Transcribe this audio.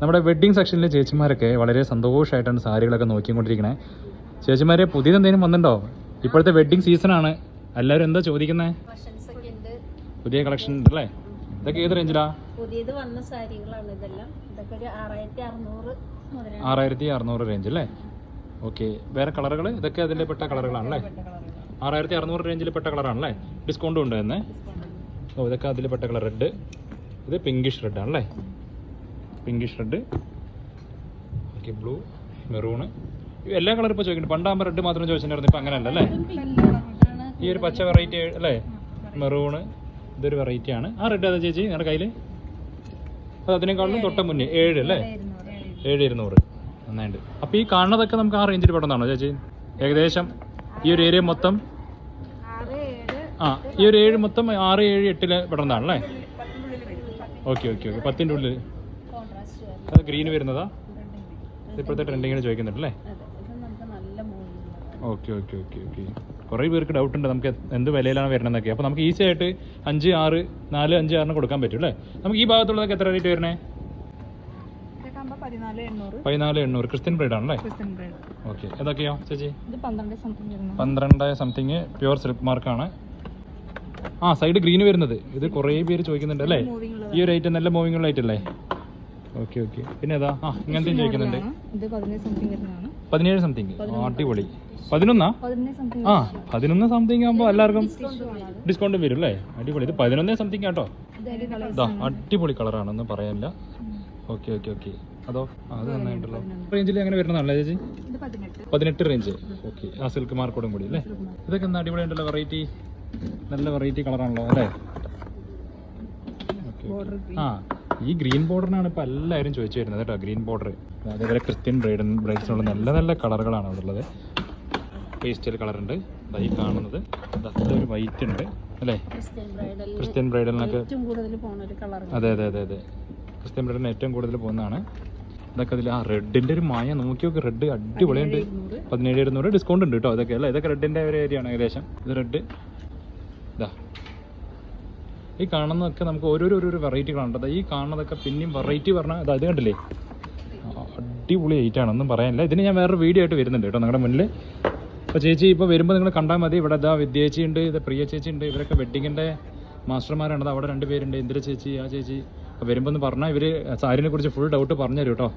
നമ്മുടെ വെഡ്ഡിങ് സെക്ഷനിലെ ചേച്ചിമാരൊക്കെ വളരെ സന്തോഷമായിട്ടാണ് സാരികളൊക്കെ നോക്കിക്കൊണ്ടിരിക്കണേ. ചേച്ചിമാരെ പുതിയതെന്തെങ്കിലും വന്നിട്ടുണ്ടോ? ഇപ്പോഴത്തെ വെഡ്ഡിങ് സീസണാണ്, എല്ലാവരും എന്താ ചോദിക്കുന്നത്? പുതിയ കളക്ഷൻ ഉണ്ടല്ലേ? ഇതൊക്കെ ഏത് റേഞ്ചിലാ? പുതിയത് വന്ന സാരികളാണ് ഇതെല്ലാം. ഇതൊക്കെ ഒരു 6600 റേഞ്ച് അല്ലേ? ഓക്കെ. വേറെ കളറുകൾ ഇതൊക്കെ അതിൽ പെട്ട കളറുകളാണല്ലേ? 6600 റേഞ്ചിൽ പെട്ട കളറാണല്ലേ? ഡിസ്കൗണ്ടും ഉണ്ട് എന്നേ. ഓ, ഇതൊക്കെ അതിൽ പെട്ട കളർ. റെഡ്, ഇത് പിങ്കിഷ് റെഡ് ആണല്ലേ? Pinkish red. Okay. Blue, maroon, എല്ലാ കളറും ഇപ്പോൾ ചോദിക്കുന്നുണ്ട്. പണ്ടാകുമ്പോൾ റെഡ് മാത്രം ചോദിച്ചിട്ടുണ്ടായിരുന്നു, ഇപ്പം അങ്ങനെയല്ല അല്ലേ? ഈ ഒരു പച്ച വെറൈറ്റി അല്ലേ? മെറൂണ്, ഇതൊരു വെറൈറ്റി ആണ്. ആ റെഡ് അതാ ചേച്ചി നിങ്ങളുടെ കയ്യിൽ? അത് അതിനേക്കാളും തൊട്ട മുന്നേ 7 അല്ലേ? 7200 നന്നായിട്ട്. അപ്പോൾ ഈ കാണുന്നതൊക്കെ നമുക്ക് ആ റേഞ്ചിൽ പെടുന്നതാണോ ചേച്ചി? ഏകദേശം ഈ ഒരു ഏരിയ മൊത്തം ഈ ഒരു 7 മൊത്തം 6, 7, 8 പെടുന്നതാണല്ലേ? Okay okay okay. 10ൻ്റെ ഉള്ളിൽ. അത് ഗ്രീന് വരുന്നതാ? ഇപ്പോഴത്തെ ട്രെൻഡിങ്ങിന് ചോദിക്കുന്നുണ്ടല്ലേ? Okay okay okay okay. കുറേ പേർക്ക് ഡൗട്ട് ഉണ്ട് നമുക്ക് എന്ത് വിലയിലാണ് വരുന്നതെന്നൊക്കെ. അപ്പോൾ നമുക്ക് ഈസി ആയിട്ട് 5, 6, 4, 5, 6 കൊടുക്കാൻ പറ്റും അല്ലേ? നമുക്ക് ഈ ഭാഗത്തുള്ളതൊക്കെ എത്ര റേറ്റ് വരണേ? 14,800. ക്രിസ്ത്യൻ ബ്രൈഡ് ആണല്ലേ? ഓക്കെ. ഏതൊക്കെയോ ചേച്ചി? 12 സംതിങ് പ്യുവർ സിൽക്ക് മാർക്കാണ്. സൈഡ് ഗ്രീന് വരുന്നത്. ഇത് കുറേ പേര് ചോദിക്കുന്നുണ്ട് അല്ലേ? ഈ ഒരു ഐറ്റം നല്ല മൂവിംഗ് ഉള്ള ഐറ്റം അല്ലേ? Okay okay. പിന്നെ ഏതാ? ഇങ്ങനത്തെയും ചോദിക്കുന്നുണ്ട്. 17 സംതിങ്. അടിപൊളി. 11 സംതിങ് ആകുമ്പോൾ എല്ലാവർക്കും ഡിസ്കൗണ്ടും വരും അല്ലേ? അടിപൊളി. ഇത് 11 സംതിങ് ആട്ടോ. അടിപൊളി കളറാണെന്ന് പറയാനില്ല. Okay okay okay. അതോ അത് നന്നായിട്ടുണ്ടല്ലോ. റേഞ്ചിൽ അങ്ങനെ വരുന്നതാണല്ലേ ചേച്ചി? 18 റേഞ്ച്. ഓക്കെ. ആ സിൽക്ക് മാർക്കോടും കൂടി അല്ലേ? ഇതൊക്കെ എന്താ അടിപൊളി ഉണ്ടല്ലോ. വെറൈറ്റി, നല്ല വെറൈറ്റി കളറാണല്ലോ അല്ലേ? ഈ ഗ്രീൻ ബോർഡറിനാണ് ഇപ്പോൾ എല്ലാവരും ചോദിച്ചു വരുന്നത് കേട്ടോ. ഗ്രീൻ ബോർഡർ, അതേപോലെ ക്രിസ്ത്യൻ ബ്രൈഡ്സിനുള്ള നല്ല നല്ല കളറുകളാണ് അതുള്ളത്. പേസ്റ്റൽ കളറുണ്ട്. ഈ കാണുന്നത് ഒരു വൈറ്റ് ഉണ്ട് അല്ലേ? ക്രിസ്ത്യൻ ബ്രൈഡലിനൊക്കെ അതെ അതെ അതെ അതെ. ക്രിസ്ത്യൻ ബ്രൈഡലിന് ഏറ്റവും കൂടുതൽ പോകുന്നതാണ് ഇതൊക്കെ. അതിൽ റെഡിൻ്റെ ഒരു മായ നോക്കി നോക്കി. റെഡ് അടിപൊളിയുണ്ട്. 17,700 ഡിസ്കൗണ്ട് ഉണ്ട് കേട്ടോ. ഇതൊക്കെ അല്ലേ? ഇതൊക്കെ റെഡിൻ്റെ ഒരു ഏരിയ ആണ് ഏകദേശം. ഇത് റെഡ്. ഈ കാണുന്നതൊക്കെ നമുക്ക് ഓരോരോ വെറൈറ്റികളുണ്ട്. ഈ കാണുന്നതൊക്കെ പിന്നെയും വെറൈറ്റി പറഞ്ഞാൽ അത് കണ്ടില്ലേ? അടിപൊളി ഐറ്റാണ്, ഒന്നും പറയാനില്ല. ഇതിന് ഞാൻ വേറൊരു വീഡിയോ ആയിട്ട് വരുന്നുണ്ട് കേട്ടോ നിങ്ങളുടെ മുന്നിൽ. അപ്പോൾ ചേച്ചി ഇപ്പോൾ വരുമ്പോൾ നിങ്ങൾ കണ്ടാൽ മതി. ഇവിടെ വിദ്യേച്ചി ഉണ്ട്, ഇത് പ്രിയ ചേച്ചി ഉണ്ട്. ഇവരൊക്കെ വെഡ്ഡിങ്ങിൻ്റെ മാസ്റ്റർമാരാണ്. അവിടെ 2 പേരുണ്ട്, ഇന്ദിര ചേച്ചി, ആ ചേച്ചി. അപ്പോൾ വരുമ്പോൾ ഒന്ന് പറഞ്ഞാൽ ഇവർ സാരിനെ കുറിച്ച് ഫുൾ ഡൗട്ട് പറഞ്ഞു തരും കേട്ടോ.